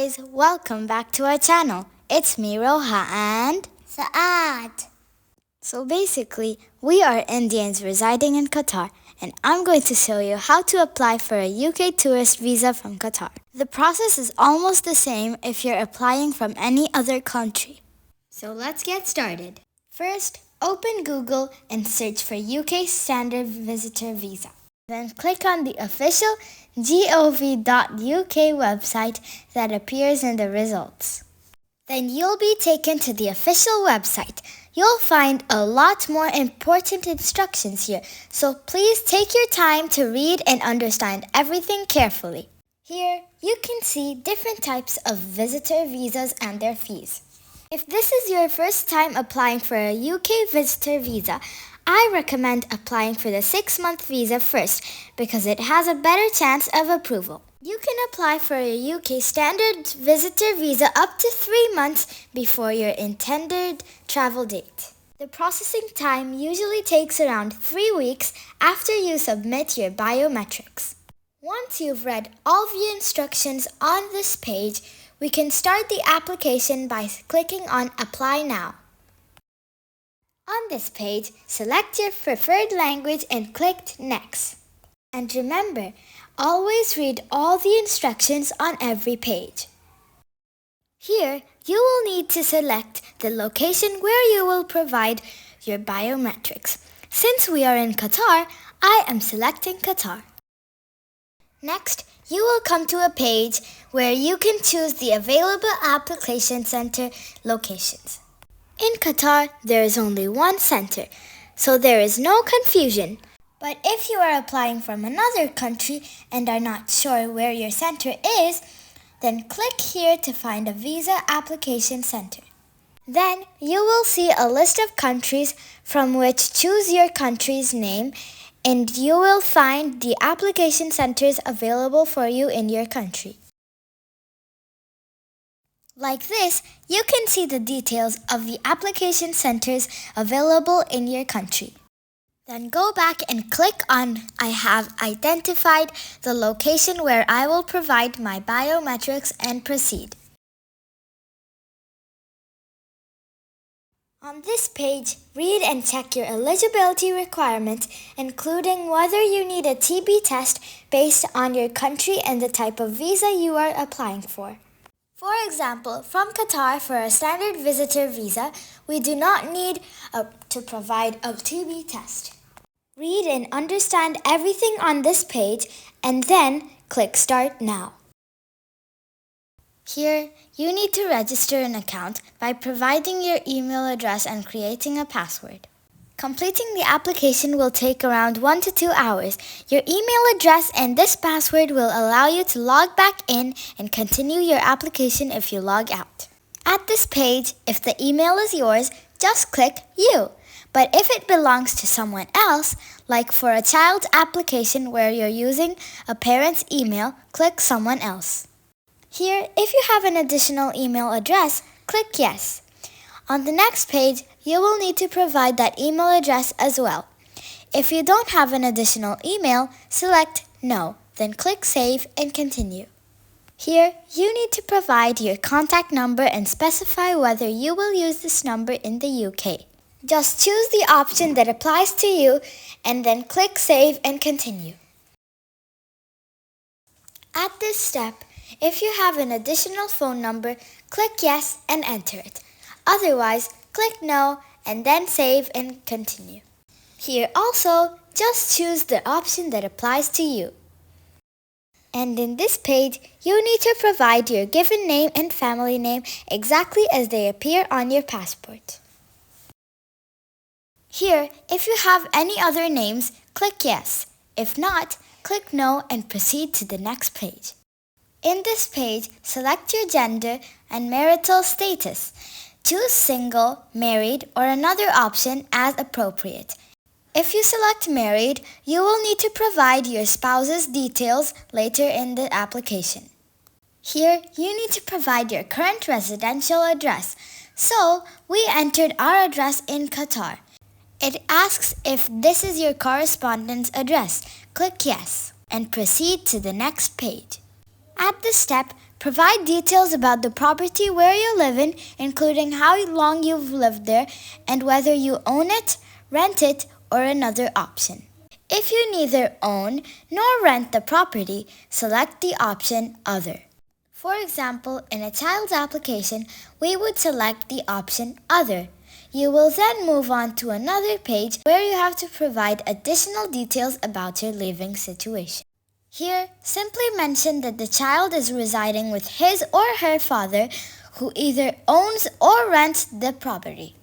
guys, welcome back to our channel. It's me, Roha, and Saad. So basically, we are Indians residing in Qatar, and I'm going to show you how to apply for a UK tourist visa from Qatar. The process is almost the same if you're applying from any other country. So let's get started. First, open Google and search for UK Standard Visitor Visa. Then click on the official gov.uk website that appears in the results. Then you'll be taken to the official website. You'll find a lot more important instructions here, so please take your time to read and understand everything carefully. Here, you can see different types of visitor visas and their fees. If this is your first time applying for a UK visitor visa, I recommend applying for the 6-month visa first because it has a better chance of approval. You can apply for a UK standard visitor visa up to 3 months before your intended travel date. The processing time usually takes around 3 weeks after you submit your biometrics. Once you've read all the instructions on this page, we can start the application by clicking on Apply Now. On this page, select your preferred language and click Next. And remember, always read all the instructions on every page. Here, you will need to select the location where you will provide your biometrics. Since we are in Qatar, I am selecting Qatar. Next, you will come to a page where you can choose the available application center locations. In Qatar, there is only one center, so there is no confusion. But if you are applying from another country and are not sure where your center is, then click here to find a visa application center. Then you will see a list of countries from which choose your country's name, and you will find the application centers available for you in your country. Like this, you can see the details of the application centers available in your country. Then go back and click on I have identified the location where I will provide my biometrics and proceed. On this page, read and check your eligibility requirements, including whether you need a TB test based on your country and the type of visa you are applying for. For example, from Qatar for a standard visitor visa, we do not need to provide a TB test. Read and understand everything on this page and then click Start Now. Here, you need to register an account by providing your email address and creating a password. Completing the application will take around 1 to 2 hours. Your email address and this password will allow you to log back in and continue your application if you log out. At this page, if the email is yours, just click You. But if it belongs to someone else, like for a child's application where you're using a parent's email, click Someone Else. Here, if you have an additional email address, click Yes. On the next page, you will need to provide that email address as well. If you don't have an additional email, select No, then click Save and Continue. Here, you need to provide your contact number and specify whether you will use this number in the UK. Just choose the option that applies to you and then click Save and Continue. At this step, if you have an additional phone number, click Yes and enter it. Otherwise, click No and then Save and Continue. Here also, just choose the option that applies to you. And in this page, you need to provide your given name and family name exactly as they appear on your passport. Here, if you have any other names, click Yes. If not, click No and proceed to the next page. In this page, select your gender and marital status. Choose single, married, or another option as appropriate. If you select married, you will need to provide your spouse's details later in the application. Here, you need to provide your current residential address. So, we entered our address in Qatar. It asks if this is your correspondence address. Click Yes and proceed to the next page. At this step, Provide details about the property where you live in, including how long you've lived there and whether you own it, rent it, or another option. If you neither own nor rent the property, select the option Other. For example, in a child's application, we would select the option Other. You will then move on to another page where you have to provide additional details about your living situation. Here, simply mention that the child is residing with his or her father, who either owns or rents the property.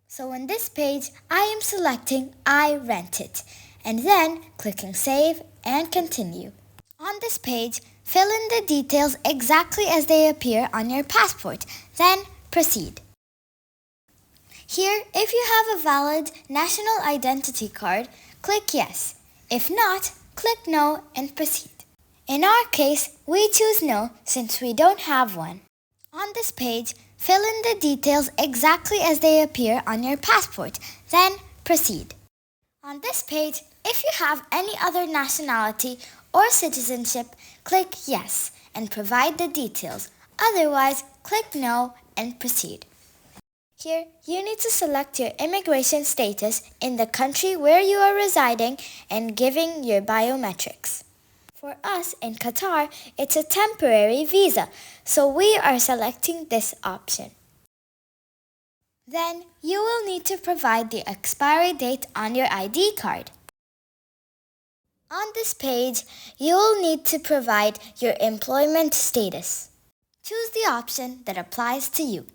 So on this page, I am selecting I rent it, and then clicking Save and Continue. On this page, fill in the details exactly as they appear on your passport, then proceed. Here, if you have a valid national identity card, click Yes. If not, click No and proceed. In our case, we choose No since we don't have one. On this page, fill in the details exactly as they appear on your passport, then proceed. On this page, if you have any other nationality or citizenship, click Yes and provide the details. Otherwise, click No and proceed. Here, you need to select your immigration status in the country where you are residing and giving your biometrics. For us in Qatar, it's a temporary visa, so we are selecting this option. Then, you will need to provide the expiry date on your ID card. On this page, you will need to provide your employment status. Choose the option that applies to you.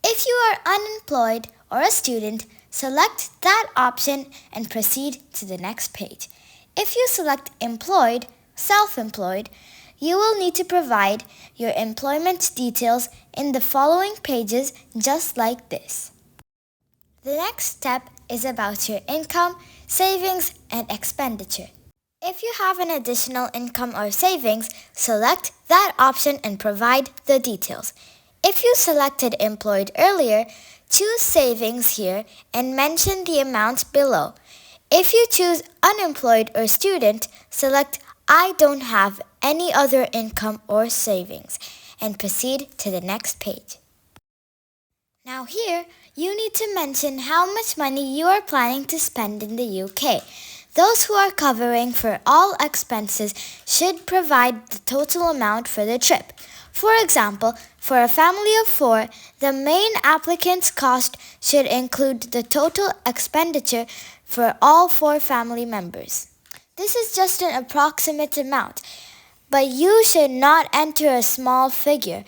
If you are unemployed or a student, select that option and proceed to the next page. If you select employed, self-employed, you will need to provide your employment details in the following pages just like this. The next step is about your income, savings, and expenditure. If you have an additional income or savings, select that option and provide the details. If you selected employed earlier, choose savings here and mention the amount below. If you choose unemployed or student, select I don't have any other income or savings and proceed to the next page. Now here, you need to mention how much money you are planning to spend in the UK. Those who are covering for all expenses should provide the total amount for the trip. For example, for a family of 4, the main applicant's cost should include the total expenditure for all 4 family members. This is just an approximate amount, but you should not enter a small figure.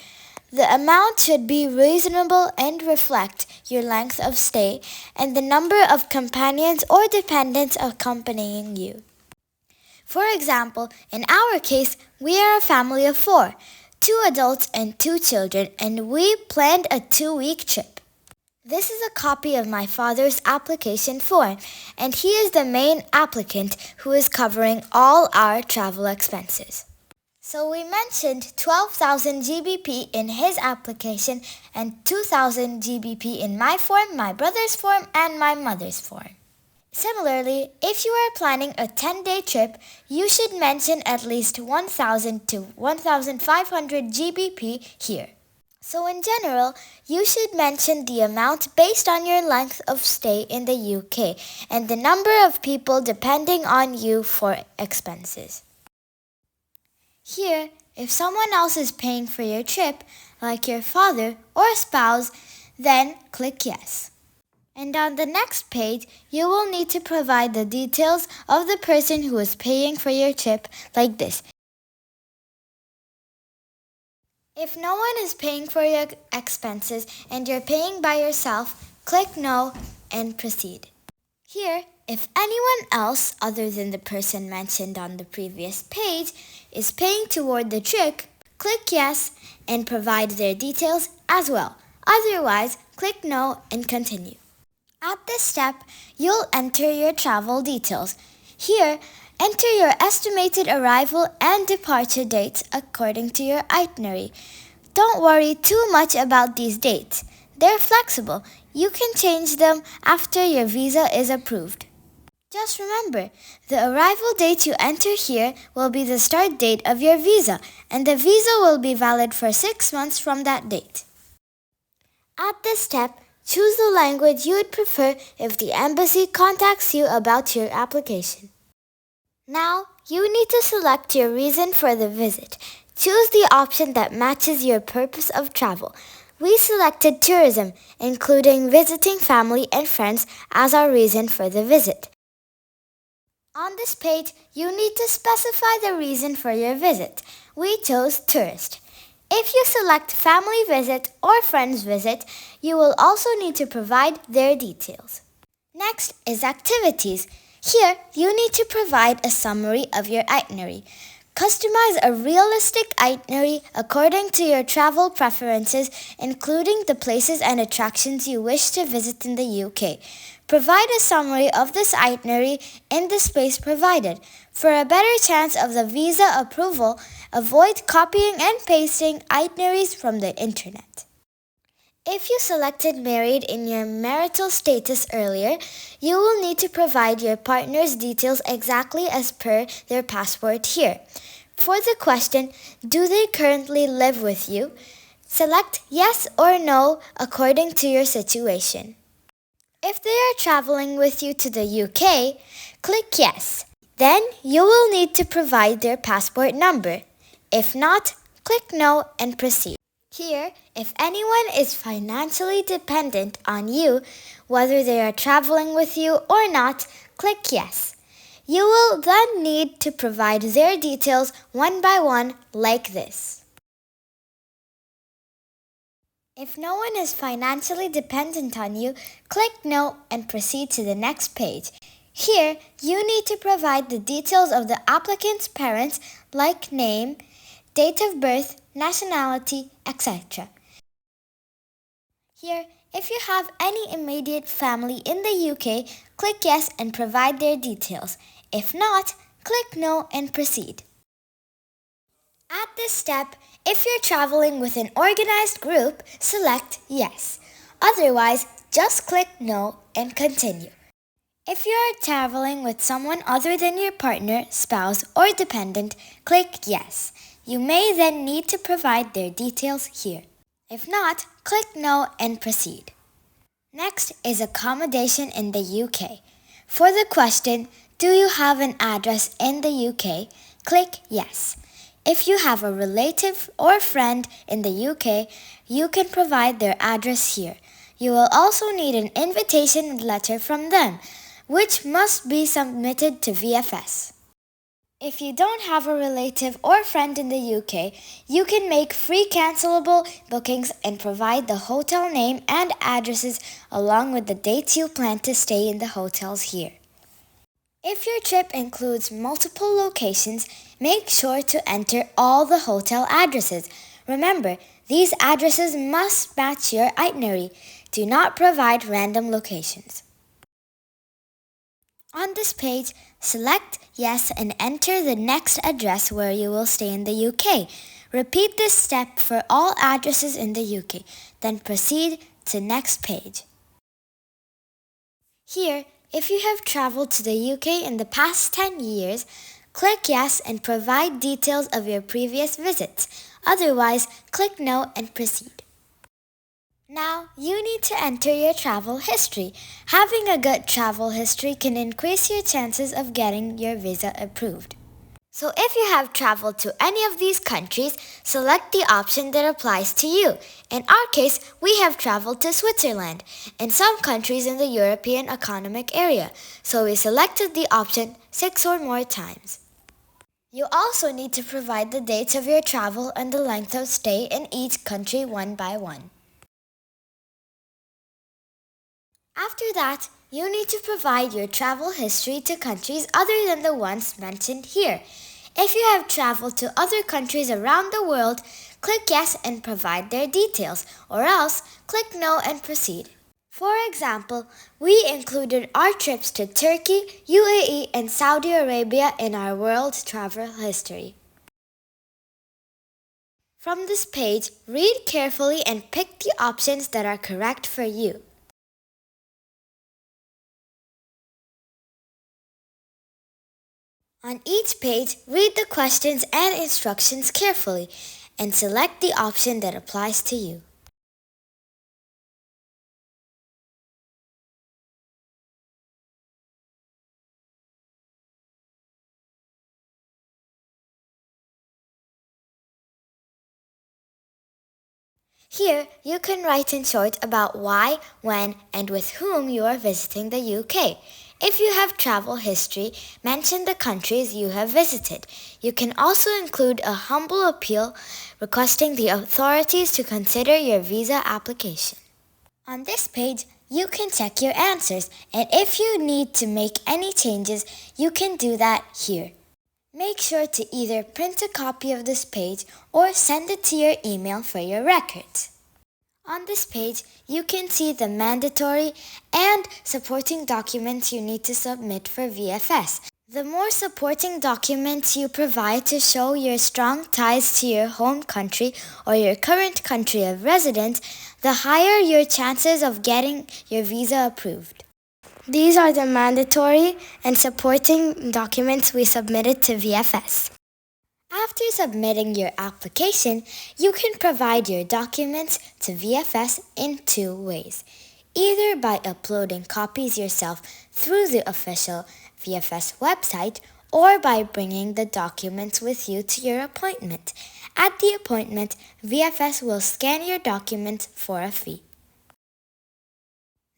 The amount should be reasonable and reflect your length of stay and the number of companions or dependents accompanying you. For example, in our case, we are a family of 4, 2 adults and 2 children, and we planned a 2-week trip. This is a copy of my father's application form, and he is the main applicant who is covering all our travel expenses. So we mentioned 12,000 GBP in his application and 2,000 GBP in my form, my brother's form, and my mother's form. Similarly, if you are planning a 10-day trip, you should mention at least 1,000 to 1,500 GBP here. So in general, you should mention the amount based on your length of stay in the UK and the number of people depending on you for expenses. Here, if someone else is paying for your trip, like your father or spouse, then click Yes. And on the next page, you will need to provide the details of the person who is paying for your trip like this. If no one is paying for your expenses and you're paying by yourself, click No and proceed. Here, if anyone else other than the person mentioned on the previous page is paying toward the trip, click Yes and provide their details as well. Otherwise, click No and continue. At this step, you'll enter your travel details. Here, enter your estimated arrival and departure dates according to your itinerary. Don't worry too much about these dates. They're flexible. You can change them after your visa is approved. Just remember, the arrival date you enter here will be the start date of your visa, and the visa will be valid for 6 months from that date. At this step, choose the language you would prefer if the embassy contacts you about your application. Now, you need to select your reason for the visit. Choose the option that matches your purpose of travel. We selected tourism, including visiting family and friends as our reason for the visit. On this page, you need to specify the reason for your visit. We chose tourist. If you select family visit or friends visit, you will also need to provide their details. Next is activities. Here, you need to provide a summary of your itinerary. Customize a realistic itinerary according to your travel preferences, including the places and attractions you wish to visit in the UK. Provide a summary of this itinerary in the space provided. For a better chance of the visa approval, avoid copying and pasting itineraries from the internet. If you selected married in your marital status earlier, you will need to provide your partner's details exactly as per their passport here. For the question, do they currently live with you? Select yes or no according to your situation. If they are traveling with you to the UK, click yes. Then you will need to provide their passport number. If not, click no and proceed. Here, if anyone is financially dependent on you, whether they are traveling with you or not, click yes. You will then need to provide their details one by one like this. If no one is financially dependent on you, click no and proceed to the next page. Here, you need to provide the details of the applicant's parents like name, date of birth, nationality, etc. Here, if you have any immediate family in the UK, click yes and provide their details. If not, click no and proceed. At this step, if you're traveling with an organized group, select yes. Otherwise, just click no and continue. If you are traveling with someone other than your partner, spouse, or dependent, click yes. You may then need to provide their details here. If not, click no and proceed. Next is accommodation in the UK. For the question, do you have an address in the UK? Click yes. If you have a relative or friend in the UK, you can provide their address here. You will also need an invitation letter from them, which must be submitted to VFS. If you don't have a relative or friend in the UK, you can make free cancelable bookings and provide the hotel name and addresses along with the dates you plan to stay in the hotels here. If your trip includes multiple locations, make sure to enter all the hotel addresses. Remember, these addresses must match your itinerary. Do not provide random locations. On this page, select yes and enter the next address where you will stay in the UK. Repeat this step for all addresses in the UK, then proceed to next page. Here, if you have traveled to the UK in the past 10 years, click yes and provide details of your previous visits. Otherwise, click no and proceed. Now, you need to enter your travel history. Having a good travel history can increase your chances of getting your visa approved. So if you have traveled to any of these countries, select the option that applies to you. In our case, we have traveled to Switzerland and some countries in the European Economic Area, so we selected the option 6 or more times. You also need to provide the dates of your travel and the length of stay in each country one by one. After that, you need to provide your travel history to countries other than the ones mentioned here. If you have traveled to other countries around the world, click yes and provide their details, or else click no and proceed. For example, we included our trips to Turkey, UAE, and Saudi Arabia in our world travel history. From this page, read carefully and pick the options that are correct for you. On each page, read the questions and instructions carefully and select the option that applies to you. Here, you can write in short about why, when, and with whom you are visiting the UK. If you have travel history, mention the countries you have visited. You can also include a humble appeal requesting the authorities to consider your visa application. On this page, you can check your answers, and if you need to make any changes, you can do that here. Make sure to either print a copy of this page or send it to your email for your records. On this page, you can see the mandatory and supporting documents you need to submit for VFS. The more supporting documents you provide to show your strong ties to your home country or your current country of residence, the higher your chances of getting your visa approved. These are the mandatory and supporting documents we submitted to VFS. After submitting your application, you can provide your documents to VFS in two ways. Either by uploading copies yourself through the official VFS website or by bringing the documents with you to your appointment. At the appointment, VFS will scan your documents for a fee.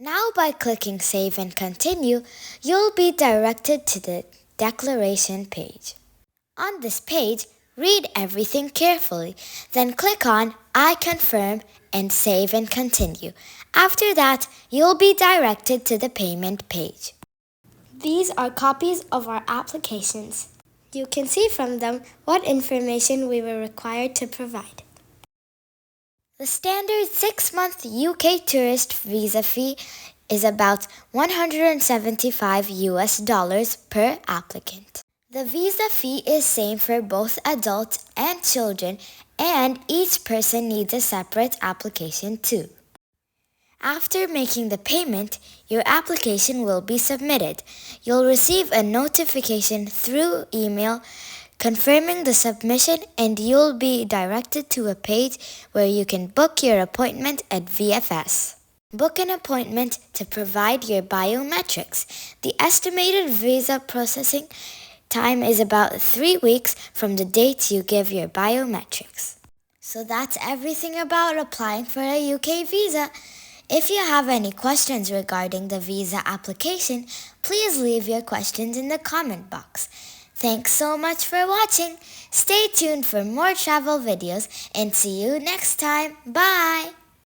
Now by clicking Save and Continue, you'll be directed to the declaration page. On this page, read everything carefully, then click on I confirm and Save and Continue. After that, you'll be directed to the payment page. These are copies of our applications. You can see from them what information we were required to provide. The standard 6-month UK tourist visa fee is about $175 per applicant. The visa fee is same for both adults and children, and each person needs a separate application too. After making the payment, your application will be submitted. You'll receive a notification through email confirming the submission, and you'll be directed to a page where you can book your appointment at VFS. Book an appointment to provide your biometrics. The estimated visa processing time is about 3 weeks from the date you give your biometrics. So that's everything about applying for a UK visa. If you have any questions regarding the visa application, please leave your questions in the comment box. Thanks so much for watching. Stay tuned for more travel videos and see you next time. Bye!